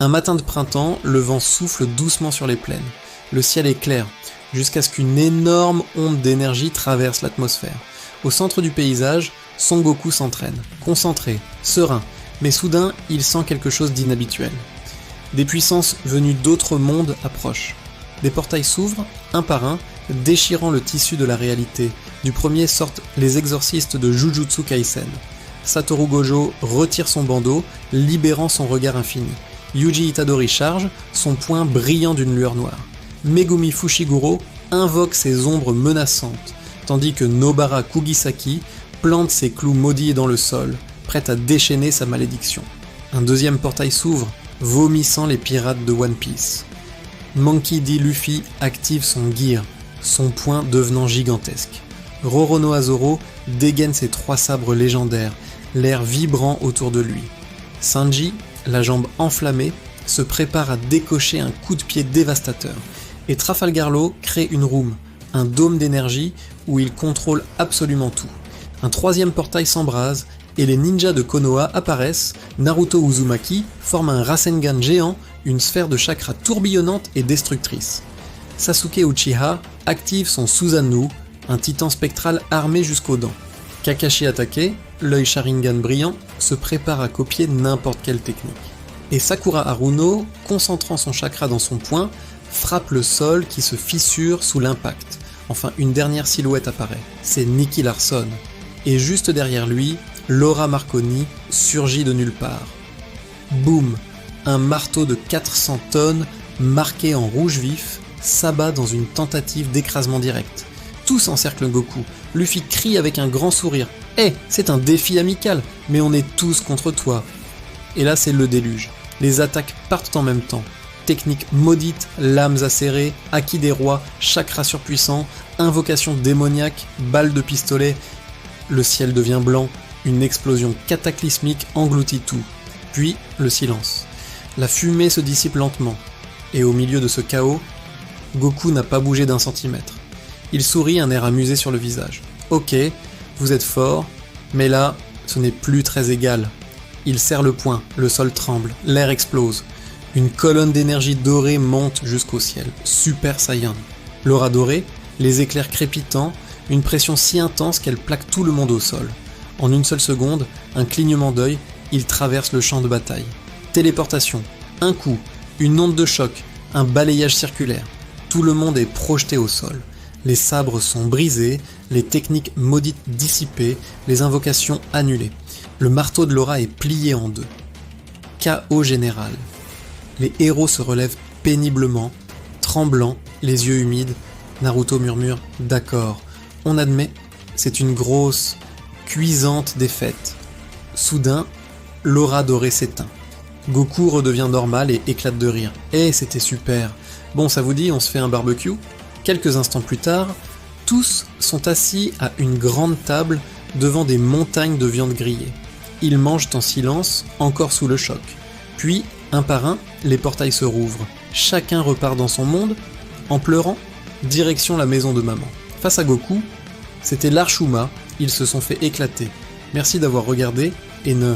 Un matin de printemps, le vent souffle doucement sur les plaines. Le ciel est clair, jusqu'à ce qu'une énorme onde d'énergie traverse l'atmosphère. Au centre du paysage, Son Goku s'entraîne, concentré, serein, mais soudain, il sent quelque chose d'inhabituel. Des puissances venues d'autres mondes approchent. Des portails s'ouvrent, un par un, déchirant le tissu de la réalité. Du premier sortent les exorcistes de Jujutsu Kaisen. Satoru Gojo retire son bandeau, libérant son regard infini. Yuji Itadori charge, son poing brillant d'une lueur noire. Megumi Fushiguro invoque ses ombres menaçantes, tandis que Nobara Kugisaki plante ses clous maudits dans le sol, prête à déchaîner sa malédiction. Un deuxième portail s'ouvre, vomissant les pirates de One Piece. Monkey D. Luffy active son gear, son poing devenant gigantesque. Roronoa Zoro dégaine ses 3 sabres légendaires, l'air vibrant autour de lui. Sanji, la jambe enflammée, se prépare à décocher un coup de pied dévastateur. Et Trafalgar Law crée une room, un dôme d'énergie où il contrôle absolument tout. Un troisième portail s'embrase et les ninjas de Konoha apparaissent. Naruto Uzumaki forme un Rasengan géant, une sphère de chakra tourbillonnante et destructrice. Sasuke Uchiha active son Susanoo, un titan spectral armé jusqu'aux dents. Kakashi Hatake, l'œil Sharingan brillant, se prépare à copier n'importe quelle technique. Et Sakura Haruno, concentrant son chakra dans son poing, frappe le sol qui se fissure sous l'impact. Enfin, une dernière silhouette apparaît, c'est Nicky Larson. Et juste derrière lui, Laura Marconi surgit de nulle part. Boum! Un marteau de 400 tonnes, marqué en rouge vif, s'abat dans une tentative d'écrasement direct. Tous encerclent Goku. Luffy crie avec un grand sourire. « Hé, c'est un défi amical, mais on est tous contre toi !» Et là, c'est le déluge. Les attaques partent en même temps. Technique maudite, lames acérées, acquis des rois, chakra surpuissant, invocation démoniaque, balles de pistolet. Le ciel devient blanc, une explosion cataclysmique engloutit tout. Puis, le silence. La fumée se dissipe lentement. Et au milieu de ce chaos, Goku n'a pas bougé d'1 centimètre. Il sourit, un air amusé sur le visage. Ok, vous êtes fort, mais là, ce n'est plus très égal. Il serre le poing, le sol tremble, l'air explose. Une colonne d'énergie dorée monte jusqu'au ciel. Super Saiyan. L'aura dorée, les éclairs crépitants, une pression si intense qu'elle plaque tout le monde au sol. En une seule seconde, un clignement d'œil, il traverse le champ de bataille. Téléportation, un coup, une onde de choc, un balayage circulaire. Tout le monde est projeté au sol. Les sabres sont brisés, les techniques maudites dissipées, les invocations annulées. Le marteau de Laura est plié en 2. Chaos général. Les héros se relèvent péniblement, tremblants, les yeux humides. Naruto murmure « D'accord, on admet, c'est une grosse, cuisante défaite. » Soudain, l'aura dorée s'éteint. Goku redevient normal et éclate de rire. « Eh, c'était super. Bon, ça vous dit, on se fait un barbecue ?» Quelques instants plus tard, tous sont assis à une grande table devant des montagnes de viande grillée. Ils mangent en silence, encore sous le choc. Puis, un par un, les portails se rouvrent. Chacun repart dans son monde, en pleurant, direction la maison de maman. Face à Goku, c'était l'Arshuma, ils se sont fait éclater. Merci d'avoir regardé, et ne